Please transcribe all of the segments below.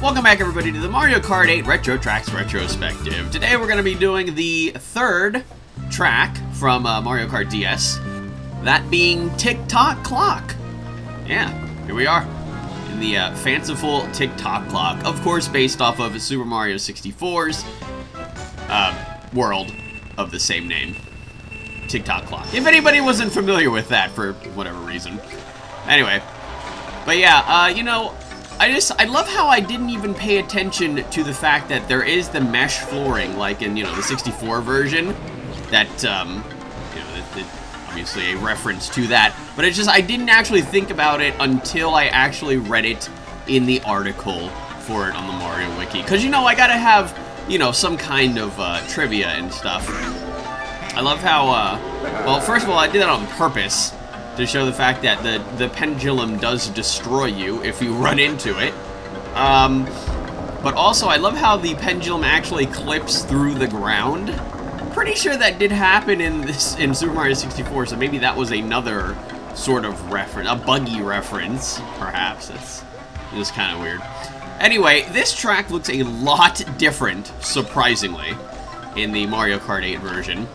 Welcome back, everybody, to the Mario Kart 8 Retro Tracks Retrospective. Today we're going to be doing the third track from Mario Kart DS, that being Tock Clock. Yeah, here we are, in the fanciful Tock Clock, of course based off of Super Mario 64's world of the same name, Tock Clock. If anybody wasn't familiar with that for whatever reason. Anyway, but yeah, you know, I love how I didn't even pay attention to the fact that there is the mesh flooring, like in, you know, the 64 version, that, you know, obviously a reference to that, but it's just, I didn't actually think about it until I actually read it in the article for it on the Mario Wiki, because, you know, I gotta have, you know, some kind of, trivia and stuff. I love how, well, first of all, I did that on purpose, to show the fact that the pendulum does destroy you if you run into it. But also, I love how the pendulum actually clips through the ground. Pretty sure that did happen in Super Mario 64, so maybe that was another sort of reference, a buggy reference, perhaps. It's just kind of weird. Anyway, this track looks a lot different, surprisingly, in the Mario Kart 8 version.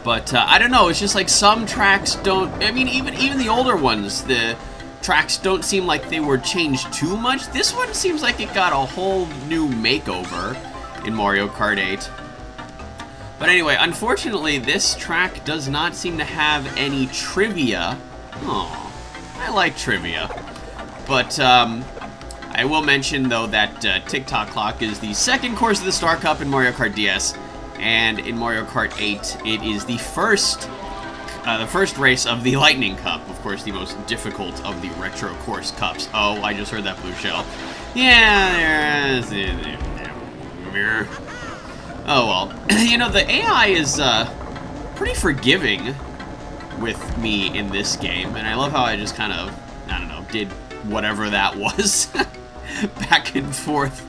But, I don't know, it's just like some tracks don't, I mean, even the older ones, the tracks don't seem like they were changed too much. This one seems like it got a whole new makeover in Mario Kart 8. But anyway, unfortunately, this track does not seem to have any trivia. Aw, I like trivia. But, I will mention, though, that Tock Clock is the second course of the Star Cup in Mario Kart DS. And in Mario Kart 8, it is the first race of the Lightning Cup. Of course, the most difficult of the Retro Course Cups. Oh, I just heard that blue shell. Yeah, there. Oh, well. You know, the AI is pretty forgiving with me in this game. And I love how I just kind of, I don't know, did whatever that was. Back and forth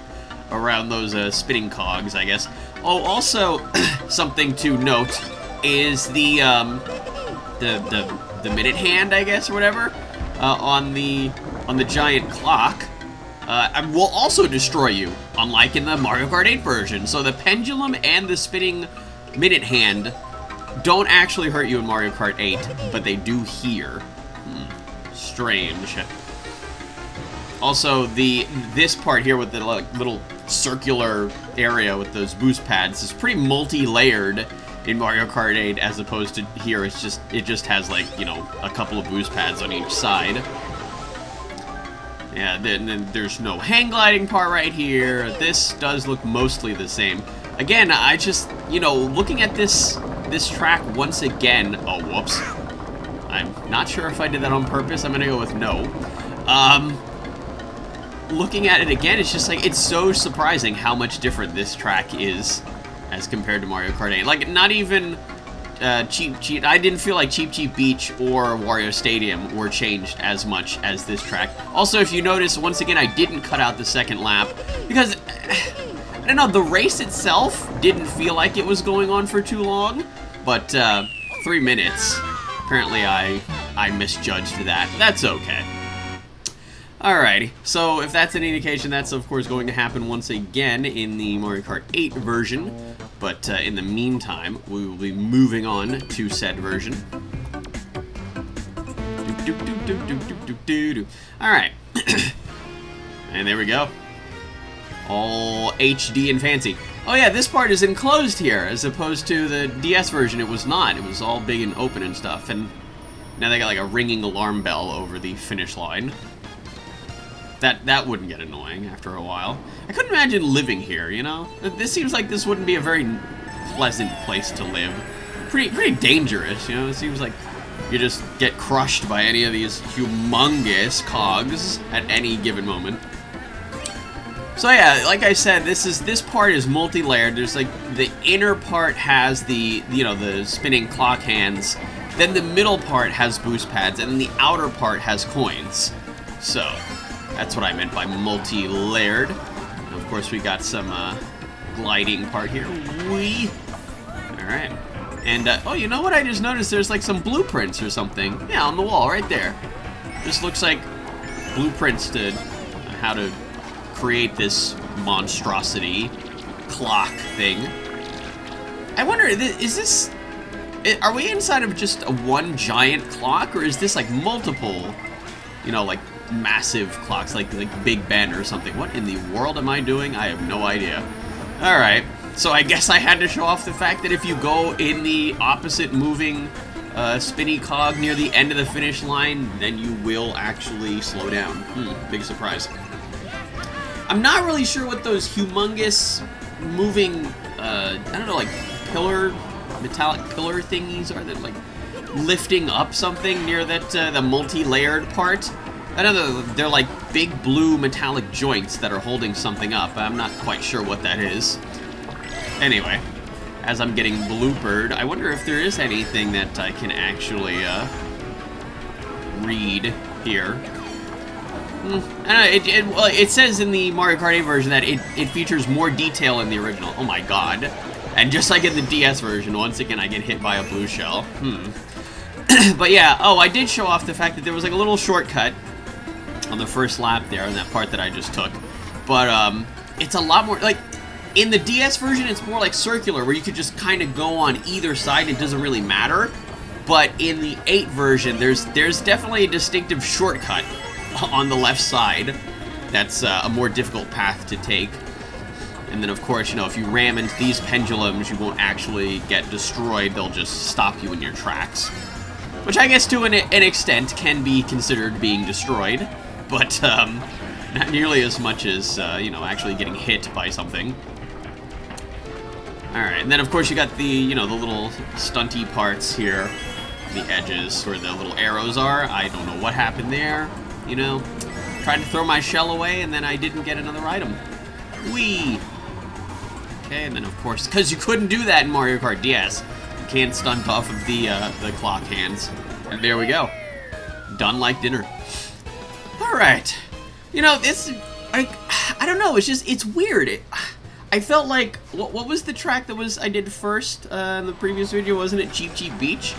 around those spinning cogs, I guess. Oh, also, something to note is the minute hand, I guess, or whatever, on the giant clock, will also destroy you, unlike in the Mario Kart 8 version. So the pendulum and the spinning minute hand don't actually hurt you in Mario Kart 8, but they do here. Strange. Also, this part here with the little circular area with those boost pads is pretty multi-layered in Mario Kart 8, as opposed to here it just has, like, you know, a couple of boost pads on each side. Yeah, then there's no hang gliding part right here. This does look mostly the same. Again, I just, you know, looking at this track once again. Oh, whoops. I'm not sure if I did that on purpose. I'm gonna go with no. Looking at it again, it's just like, it's so surprising how much different this track is as compared to Mario Kart 8. Like, not even Cheap, I didn't feel like Cheap Beach or Wario Stadium were changed as much as this track. Also, if you notice, once again, I didn't cut out the second lap because, I don't know, the race itself didn't feel like it was going on for too long, but 3 minutes. Apparently, I misjudged that. That's okay. Alrighty, so if that's an indication, that's of course going to happen once again in the Mario Kart 8 version, but in the meantime, we will be moving on to said version. Alright, and there we go. All HD and fancy. Oh yeah, this part is enclosed here, as opposed to the DS version, it was not. It was all big and open and stuff, and now they got like a ringing alarm bell over the finish line. That wouldn't get annoying after a while. I couldn't imagine living here, you know? This seems like this wouldn't be a very pleasant place to live. Pretty dangerous, you know? It seems like you just get crushed by any of these humongous cogs at any given moment. So yeah, like I said, this part is multi-layered. There's like, the inner part has the, you know, the spinning clock hands, then the middle part has boost pads, and then the outer part has coins. So that's what I meant by multi-layered. And of course, we got some gliding part here. Whee! Alright. And, oh, you know what? I just noticed there's like some blueprints or something. Yeah, on the wall, right there. Just looks like blueprints to how to create this monstrosity clock thing. I wonder, is this... Are we inside of just a one giant clock, or is this like multiple, you know, like massive clocks, like Big Ben or something? What in the world am I doing? I have no idea. Alright, so I guess I had to show off the fact that if you go in the opposite moving spinny cog near the end of the finish line, then you will actually slow down. Big surprise. I'm not really sure what those humongous moving, I don't know, like metallic pillar thingies are that like lifting up something near that the multi-layered part. I don't know, they're like big blue metallic joints that are holding something up. I'm not quite sure what that is. Anyway, as I'm getting bloopered, I wonder if there is anything that I can actually read here. I don't know, well, it says in the Mario Kart 8 version that it features more detail in the original. Oh my god. And just like in the DS version, once again I get hit by a blue shell. But yeah, oh, I did show off the fact that there was like a little shortcut on the first lap there, in that part that I just took. But it's a lot more, like, in the DS version it's more like circular, where you could just kind of go on either side, it doesn't really matter. But in the 8 version, there's definitely a distinctive shortcut on the left side that's a more difficult path to take. And then, of course, you know, if you ram into these pendulums, you won't actually get destroyed. They'll just stop you in your tracks. Which I guess, to an extent, can be considered being destroyed. But, not nearly as much as, you know, actually getting hit by something. Alright, and then, of course, you got the, you know, the little stunty parts here. The edges where the little arrows are. I don't know what happened there. You know, tried to throw my shell away, and then I didn't get another item. Whee! Okay, and then of course, because you couldn't do that in Mario Kart DS, you can't stunt off of the clock hands. And there we go. Done like dinner. Alright. You know, this, I don't know, it's weird. I felt like, what was the track that I did first in the previous video? Wasn't it Cheep Cheep Beach?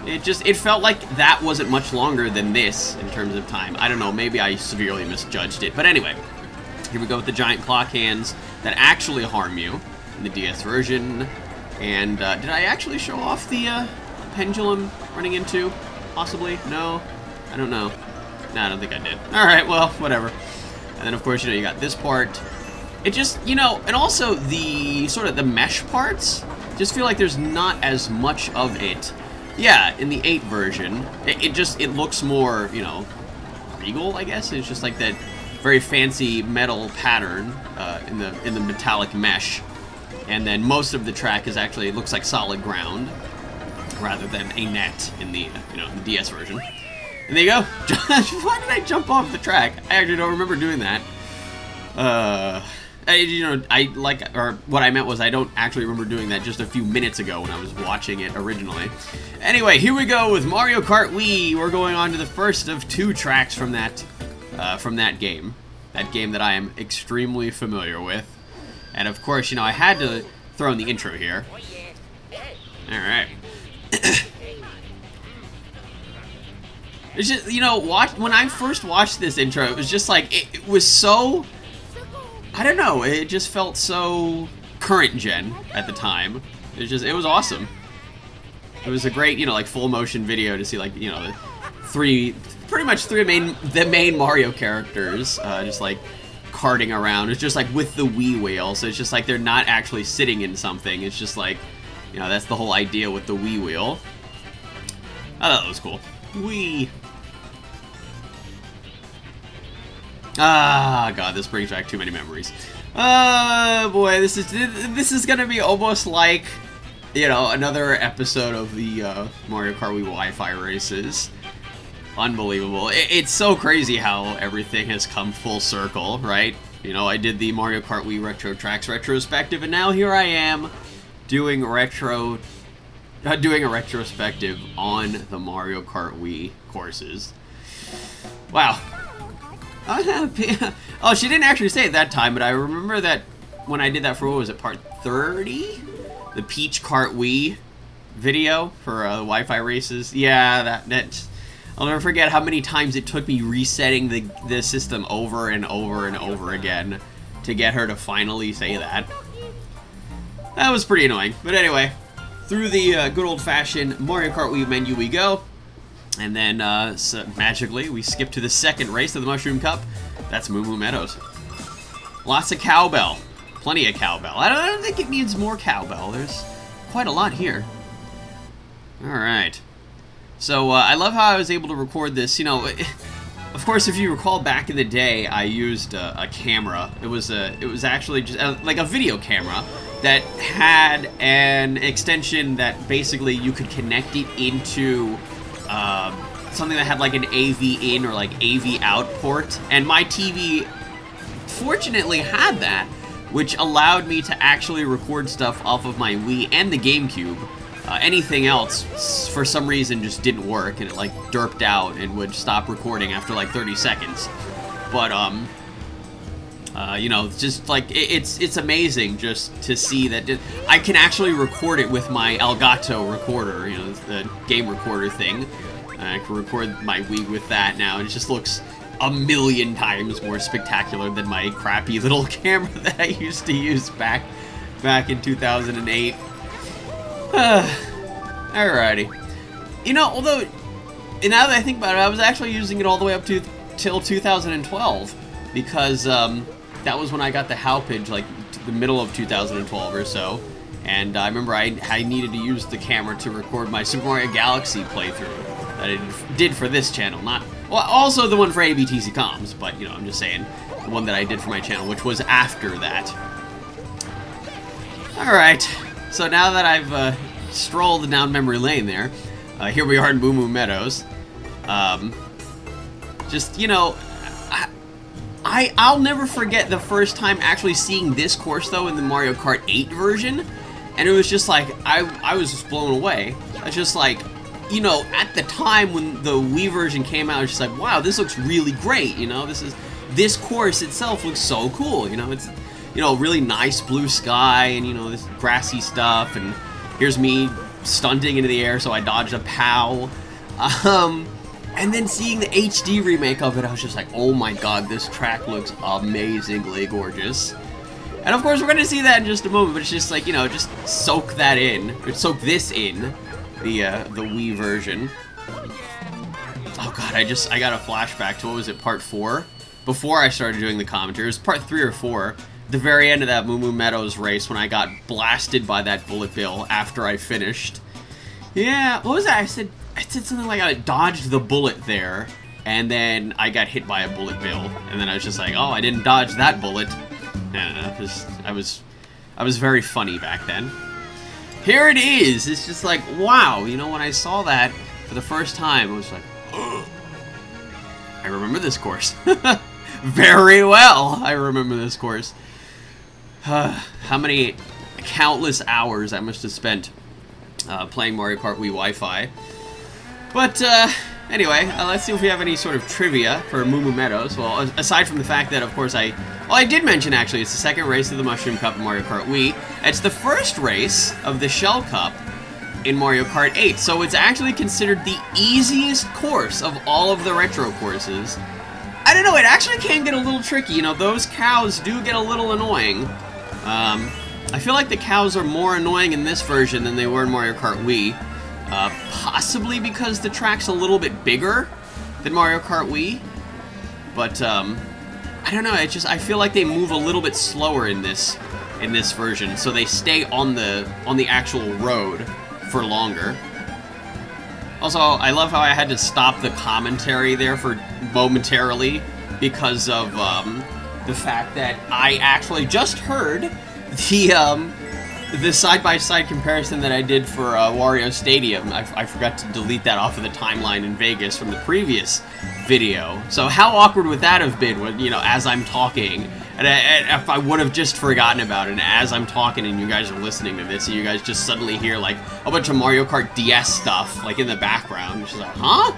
It felt like that wasn't much longer than this in terms of time. I don't know, maybe I severely misjudged it. But anyway, here we go with the giant clock hands that actually harm you in the DS version. And did I actually show off the pendulum running into? Possibly? No? I don't know. No, I don't think I did. Alright, well, whatever. And then, of course, you know, you got this part. It just, you know, and also the sort of the mesh parts, just feel like there's not as much of it. Yeah, in the 8 version, it looks more, you know, regal, I guess. It's just like that very fancy metal pattern in the metallic mesh, and then most of the track is actually, it looks like solid ground rather than a net in the you know, the DS version. And there you go. Why did I jump off the track? I actually don't remember doing that. What I meant was I don't actually remember doing that just a few minutes ago when I was watching it originally. Anyway, here we go with Mario Kart Wii. We're going on to the first of 2 tracks from that game. That game that I am extremely familiar with. And of course, you know, I had to throw in the intro here. Alright. It's just, you know, when I first watched this intro, it was just like, it was so... I don't know, it just felt so current gen at the time. It was awesome. It was a great, you know, like full motion video to see, like, you know, the main Mario characters, just like karting around. It's just like with the Wii wheel, so it's just like they're not actually sitting in something. It's just like, you know, that's the whole idea with the Wii wheel. I thought that was cool. Wii. Ah, God, this brings back too many memories. Boy, this is gonna be almost like, you know, another episode of the Mario Kart Wii Wi-Fi races. Unbelievable. It's so crazy how everything has come full circle, right? You know, I did the Mario Kart Wii Retro Tracks Retrospective, and now here I am doing a retrospective on the Mario Kart Wii courses. Wow. Oh, she didn't actually say it that time, but I remember that when I did that for, what was it, part 30? The Peach Kart Wii video for the Wi-Fi races. Yeah, that I'll never forget how many times it took me resetting the system over and over and over again to get her to finally say that. That was pretty annoying. But anyway, through the good old-fashioned Mario Kart Wii menu we go. And then, so magically, we skip to the second race of the Mushroom Cup. That's Moo Moo Meadows. Lots of cowbell. Plenty of cowbell. I don't think it needs more cowbell. There's quite a lot here. Alright. So, I love how I was able to record this. You know, of course, if you recall back in the day, I used a camera. It was actually just like a video camera that had an extension that basically you could connect it into something that had like an AV in or like AV out port. And my TV fortunately had that, which allowed me to actually record stuff off of my Wii and the GameCube. Anything else, for some reason, just didn't work, and it like derped out and would stop recording after like 30 seconds. But you know, just like it's amazing just to see that I can actually record it with my Elgato recorder, you know, the game recorder thing. I can record my Wii with that now, and it just looks a million times more spectacular than my crappy little camera that I used to use back in 2008. Alrighty. You know, although now that I think about it, I was actually using it all the way up till 2012 because that was when I got the Halpage, like the middle of 2012 or so. And I remember I needed to use the camera to record my Super Mario Galaxy playthrough that I did for this channel. Well, also the one for ABTC Comms, but, you know, I'm just saying, the one that I did for my channel, which was after that. Alright, so now that I've strolled down memory lane there, here we are in Moo Moo Meadows. Just, you know, I'll never forget the first time actually seeing this course, though, in the Mario Kart 8 version. And it was just like, I was just blown away. I was just like, you know, at the time when the Wii version came out, I was just like, wow, this looks really great, you know? This course itself looks so cool, you know? It's, you know, really nice blue sky and, you know, this grassy stuff. And here's me stunting into the air, so I dodged a POW. And then seeing the HD remake of it, I was just like, oh my god, this track looks amazingly gorgeous. And of course, we're going to see that in just a moment, but it's just like, you know, just soak that in, or soak this in, the Wii version. Oh god, I got a flashback to, what was it, part 4? Before I started doing the commentary, it was part 3 or 4, the very end of that Moo Moo Meadows race when I got blasted by that bullet bill after I finished. Yeah, what was that? I said something like I dodged the bullet there, and then I got hit by a bullet bill, and then I was just like, oh, I didn't dodge that bullet. I was very funny back then. Here it is. It's just like, wow, you know, when I saw that for the first time, I was like, oh, I remember this course. Very well, I remember this course. How many countless hours I must have spent playing Mario Kart Wii Wi-Fi. But, anyway, let's see if we have any sort of trivia for Moo Moo Meadows. Well, aside from the fact that, of course, I did mention, actually, it's the second race of the Mushroom Cup in Mario Kart Wii. It's the first race of the Shell Cup in Mario Kart 8, so it's actually considered the easiest course of all of the retro courses. I don't know, it actually can get a little tricky. You know, those cows do get a little annoying. I feel like the cows are more annoying in this version than they were in Mario Kart Wii. Possibly because the track's a little bit bigger than Mario Kart Wii. But, I don't know, I feel like they move a little bit slower in this version, so they stay on the actual road for longer. Also, I love how I had to stop the commentary there for momentarily because of the fact that I actually just heard the side-by-side comparison that I did for Wario Stadium. I forgot to delete that off of the timeline in Vegas from the previous video. So how awkward would that have been when, you know, as I'm talking, and if I would have just forgotten about it, and as I'm talking and you guys are listening to this, and you guys just suddenly hear, like, a bunch of Mario Kart DS stuff, like, in the background. It's just like, huh?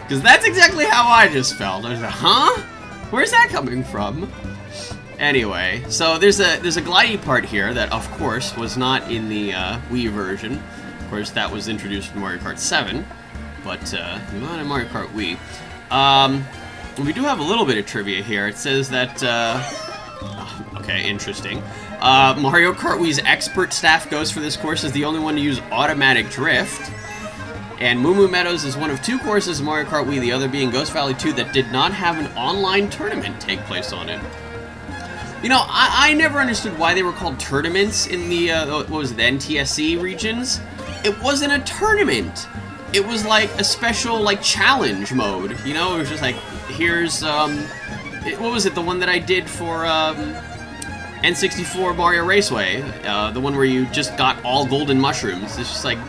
Because that's exactly how I just felt. I was like, huh? Where's that coming from? Anyway, so there's a glidey part here that, of course, was not in the Wii version. Of course, that was introduced in Mario Kart 7. but not in Mario Kart Wii. We do have a little bit of trivia here. It says that, okay, interesting. Mario Kart Wii's expert staff ghost for this course is the only one to use automatic drift. And Moo Moo Meadows is one of 2 courses in Mario Kart Wii, the other being Ghost Valley 2, that did not have an online tournament take place on it. You know, I never understood why they were called tournaments in the, what was it, the NTSC regions. It wasn't a tournament. It was like a special, like, challenge mode, you know? It was just like, here's, what was it, the one that I did for, N64 Mario Raceway, the one where you just got all golden mushrooms. It's just like,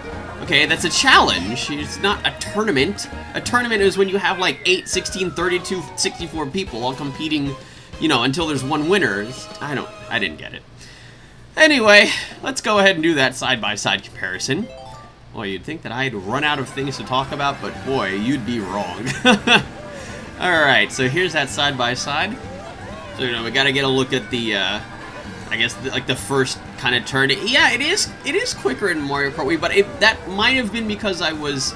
okay, that's a challenge. It's not a tournament. A tournament is when you have like 8, 16, 32, 64 people all competing, you know, until there's one winner. I didn't get it. Anyway, let's go ahead and do that side-by-side comparison. Well, you'd think that I'd run out of things to talk about, but boy, you'd be wrong. Alright, so here's that side-by-side. So, you know, we gotta get a look at the, I guess, like the first kind of turn. Yeah, it is quicker in Mario Kart Wii, but that might have been because I was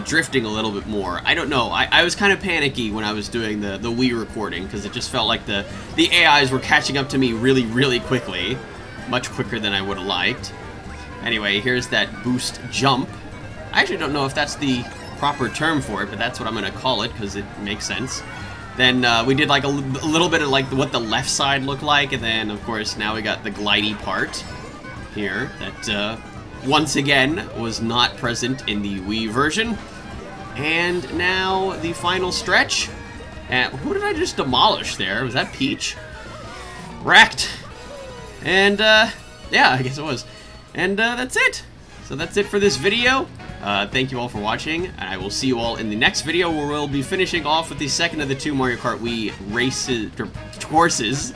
drifting a little bit more. I don't know. I was kind of panicky when I was doing the Wii recording, because it just felt like the AIs were catching up to me really, really quickly. Much quicker than I would have liked. Anyway, here's that boost jump. I actually don't know if that's the proper term for it, but that's what I'm going to call it, because it makes sense. Then we did like a little bit of like what the left side looked like, and then of course now we got the glidey part here that once again was not present in the Wii version. And now the final stretch. And who did I just demolish there? Was that Peach? Wrecked. And yeah, I guess it was. And that's it. So that's it for this video. Thank you all for watching, and I will see you all in the next video, where we'll be finishing off with the second of the 2 Mario Kart Wii courses,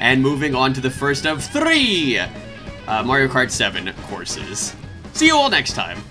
and moving on to the first of 3 Mario Kart 7 courses. See you all next time!